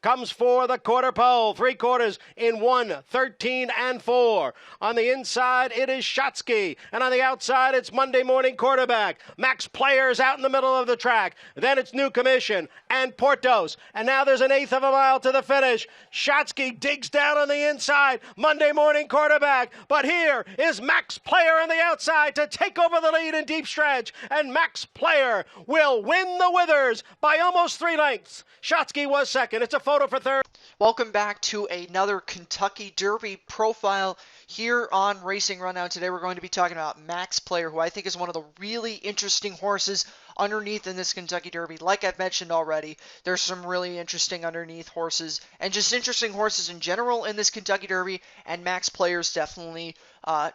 comes for the quarter pole. 3/4 in 1:13.4. On the inside, it is Shotsky. And on the outside, it's Monday Morning Quarterback. Max Player's out in the middle of the track. Then it's New Commission and Portos. And now there's an eighth of a mile to the finish. Shotsky digs down on the inside. Monday Morning Quarterback. But here is Max Player on the outside to take over the lead in deep stretch. And Max Player will win the Withers by almost 3 lengths. Shotsky was second. It's a photo for third. Welcome back to another Kentucky Derby profile here on Racing Rundown. Today we're going to be talking about Max Player, who I think is one of the really interesting horses underneath in this Kentucky Derby. Like I've mentioned already, there's some really interesting underneath horses and just interesting horses in general in this Kentucky Derby, and Max Player's definitely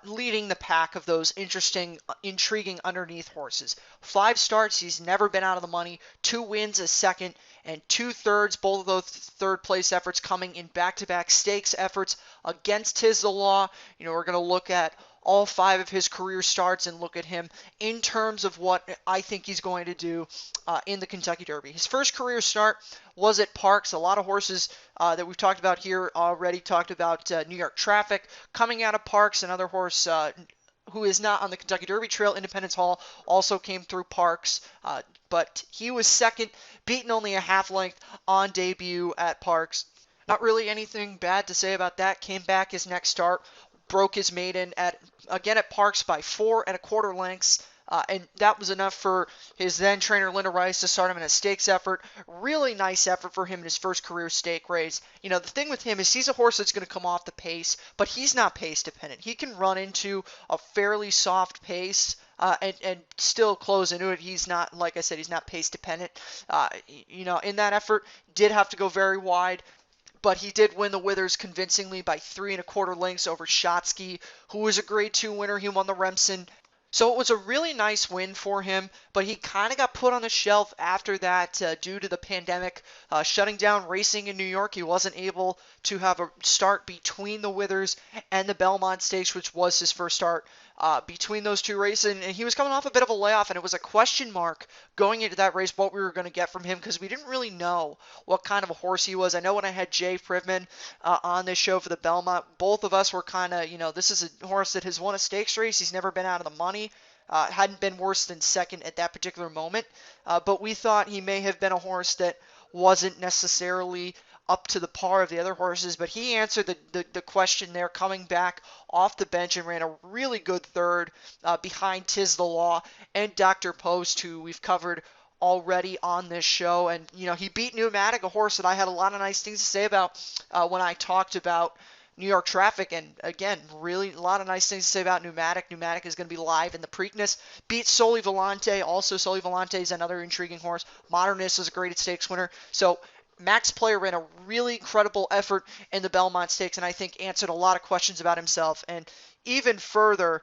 leading the pack of those interesting, intriguing underneath horses. 5 starts, he's never been out of the money, 2 wins, a second, and 2 thirds, both of those third place efforts coming in back-to-back stakes efforts against Tiz the Law. We're going to look at all 5 of his career starts and look at him in terms of what I think he's going to do in the Kentucky Derby. His first career start was at Parks. A lot of horses that we've talked about here already talked about New York Traffic coming out of Parks. Another horse who is not on the Kentucky Derby Trail, Independence Hall, also came through Parks, but he was second, beaten only a half length on debut at Parks. Not really anything bad to say about that. Came back his next start, broke his maiden again at Parks by 4 1/4 lengths. And that was enough for his then trainer Linda Rice to start him in a stakes effort. Really nice effort for him in his first career stake race. The thing with him is he's a horse that's going to come off the pace, but he's not pace dependent. He can run into a fairly soft pace and still close into it. He's not, like I said, he's not pace dependent. In that effort, did have to go very wide. But he did win the Withers convincingly by 3 1/4 lengths over Shotsky, who was a Grade 2 winner. He won the Remsen. So it was a really nice win for him, but he kind of got put on the shelf after that due to the pandemic shutting down racing in New York. He wasn't able to have a start between the Withers and the Belmont Stakes, which was his first start between those 2 races. And he was coming off a bit of a layoff, and it was a question mark going into that race what we were going to get from him because we didn't really know what kind of a horse he was. I know when I had Jay Privman on this show for the Belmont, both of us were kind of, this is a horse that has won a stakes race. He's never been out of the money. Hadn't been worse than second at that particular moment. But we thought he may have been a horse that wasn't necessarily up to the par of the other horses, but he answered the question there, coming back off the bench and ran a really good third behind Tiz the Law and Dr. Post, who we've covered already on this show. And, he beat Pneumatic, a horse that I had a lot of nice things to say about when I talked about New York Traffic, and again, really a lot of nice things to say about Pneumatic. Pneumatic is going to be live in the Preakness. Beat Soli Volante. Also, Soli Volante is another intriguing horse. Modernist is a graded stakes winner. So Max Player ran a really incredible effort in the Belmont Stakes, and I think answered a lot of questions about himself. And even further,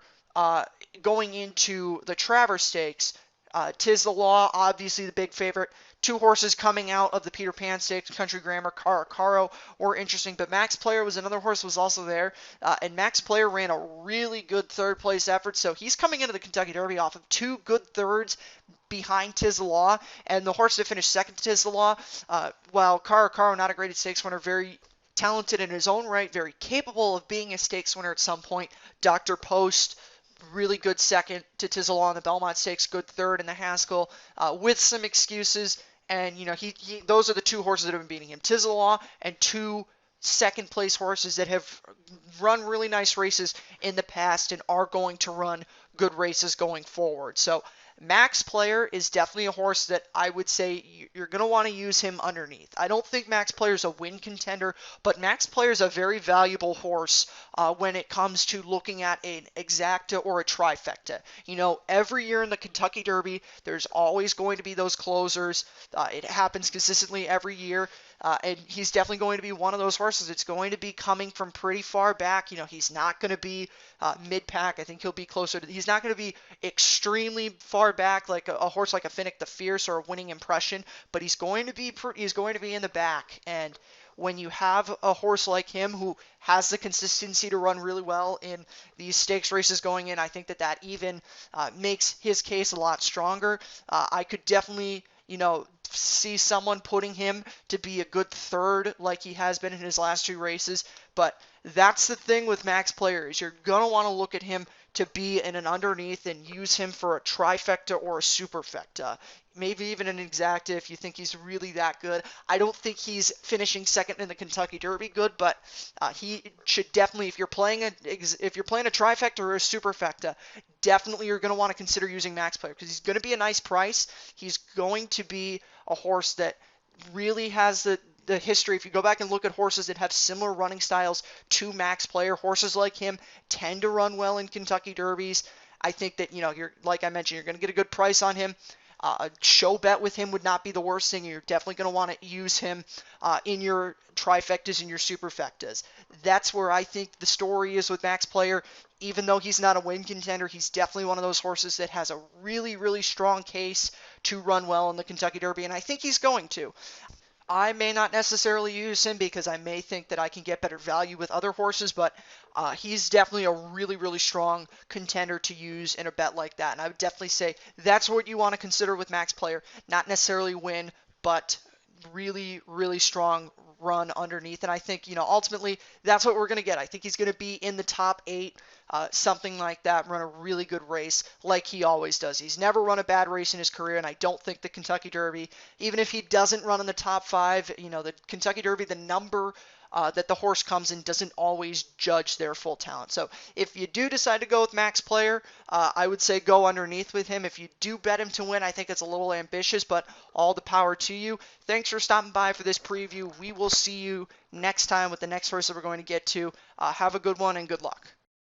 going into the Travers Stakes, Tiz the Law, obviously the big favorite. 2 horses coming out of the Peter Pan Stakes, Country Grammar, Caro were interesting, but Max Player was another horse that was also there, and Max Player ran a really good third place effort, so he's coming into the Kentucky Derby off of 2 good thirds behind Tiz the Law, and the horse that finished second to Tiz the Law, while Caro, not a graded stakes winner, very talented in his own right, very capable of being a stakes winner at some point. Dr. Post, really good second to Tiz the Law in the Belmont Stakes, good third in the Haskell, with some excuses. And, those are the 2 horses that have been beating him. Tiz the Law and 2 second place horses that have run really nice races in the past and are going to run good races going forward. So Max Player is definitely a horse that I would say you're going to want to use him underneath. I don't think Max Player is a win contender, but Max Player is a very valuable horse when it comes to looking at an exacta or a trifecta. Every year in the Kentucky Derby, there's always going to be those closers. It happens consistently every year. And he's definitely going to be one of those horses. It's going to be coming from pretty far back. He's not going to be mid-pack. I think he'll be closer to. He's not going to be extremely far back like a horse like a Finnick the Fierce or a Winning Impression. But he's going to be in the back. And when you have a horse like him who has the consistency to run really well in these stakes races going in, I think that even makes his case a lot stronger. I could definitely see someone putting him to be a good third like he has been in his last 2 races. But that's the thing with Max Player is you're going to want to look at him to be in an underneath and use him for a trifecta or a superfecta. Maybe even an exacta if you think he's really that good. I don't think he's finishing second in the Kentucky Derby good, but he should definitely, if you're playing a trifecta or a superfecta, definitely you're going to want to consider using Max Player because he's going to be a nice price. He's going to be a horse that really has the history. If you go back and look at horses that have similar running styles to Max Player, horses like him tend to run well in Kentucky Derbies. I think that, you're, like I mentioned, you're going to get a good price on him. A show bet with him would not be the worst thing. You're definitely going to want to use him in your trifectas and your superfectas. That's where I think the story is with Max Player. Even though he's not a win contender, he's definitely one of those horses that has a really, really strong case to run well in the Kentucky Derby, and I think he's going to. I may not necessarily use him because I may think that I can get better value with other horses, but he's definitely a really, really strong contender to use in a bet like that. And I would definitely say that's what you want to consider with Max Player. Not necessarily win, but really, really strong run underneath. And I think, ultimately that's what we're going to get. I think he's going to be in the top 8, something like that, run a really good race like he always does. He's never run a bad race in his career, and I don't think the Kentucky Derby, even if he doesn't run in the top 5, the Kentucky Derby, the number that the horse comes in doesn't always judge their full talent. So if you do decide to go with Max Player, I would say go underneath with him. If you do bet him to win, I think it's a little ambitious, but all the power to you. Thanks for stopping by for this preview. We will see you next time with the next horse that we're going to get to. Have a good one and good luck.